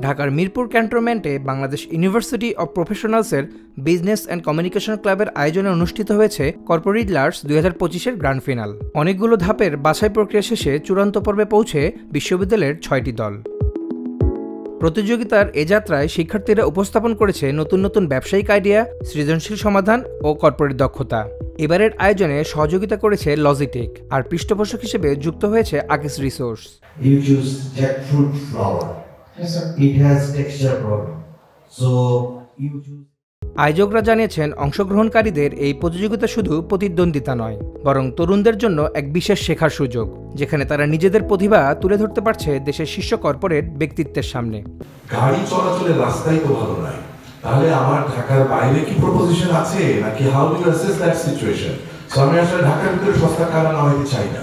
ঢাকার মিরপুর ক্যান্টনমেন্টে Bangladesh university of প্রফেশনালসের বিজনেস অ্যান্ড কমিউনিকেশন ক্লাবের আয়োজনে অনুষ্ঠিত হয়েছে কর্পোরেট লার্স 2025-এর গ্র্যান্ড ফিনাল। অনেকগুলো ধাপের বাছাই প্রক্রিয়া শেষে চূড়ান্ত পর্বে পৌঁছে বিশ্ববিদ্যালয়ের 6টি দল। প্রতিযোগিতার এ যাত্রায় শিক্ষার্থীরা উপস্থাপন করেছে নতুন নতুন ব্যবসায়িক আইডিয়া, সৃজনশীল সমাধান ও কর্পোরেট দক্ষতা। এবারের আয়োজনে সহযোগিতা করেছে লজিটেক, আর পৃষ্ঠপোষক হিসেবে যুক্ত হয়েছে আকিস resource. You choose jackfruit flower. Yes, sir. It has texture problem. So you choose. আয়োজকরা জানিয়েছেন, অংশগ্রহণকারীদের এই প্রতিযোগিতা শুধু প্রতিদ্বন্দ্বিতা নয়, বরং তরুণদের জন্য এক বিশেষ শেখার সুযোগ, যেখানে তারা নিজেদের প্রতিভা তুলে ধরতে পারছে দেশের শীর্ষ কর্পোরেট ব্যক্তিত্বের সামনে। গাড়ি চলাচলের রাস্তাই তো ভালো নাই, তাহলে আমার ঢাকার বাইরে কি প্রপোজিশন আছে নাকি? How do you assess that situation? So আমি আসলে ঢাকার ভিতরে সস্তা কার না হইতে চাই না।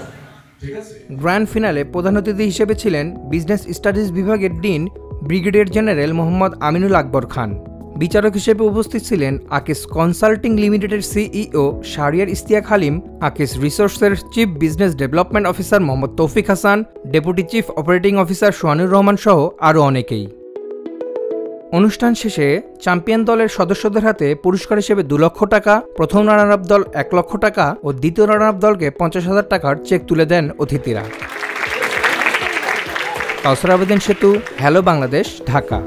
ঠিক আছে। গ্র্যান্ড ফিনালে প্রধান অতিথি হিসেবে ছিলেন বিজনেস স্টাডিজ বিভাগের dean brigadier general Mohammad Aminul Akbar Khan. বিচারক হিসেবে উপস্থিত ছিলেন আকিস কনসাল্টিং লিমিটেডের সিইও শাহরিয়ার ইশতিয়াক হালিম, আকিস রিসোর্সের chief business development officer Mohammad Taufiq Hasan, deputy chief operating officer Sohanur Rahman সহ আরও অনেকেই। অনুষ্ঠান শেষে চ্যাম্পিয়ন দলের সদস্যদের হাতে পুরস্কার হিসেবে 2 লক্ষ টাকা, প্রথম রানার আপ দল 1 লক্ষ টাকা ও দ্বিতীয় রানার আপ দলকে 50,000 টাকার চেক তুলে দেন অতিথিরা। কাউসার আবেদিন সেতু, হ্যালো বাংলাদেশ, ঢাকা।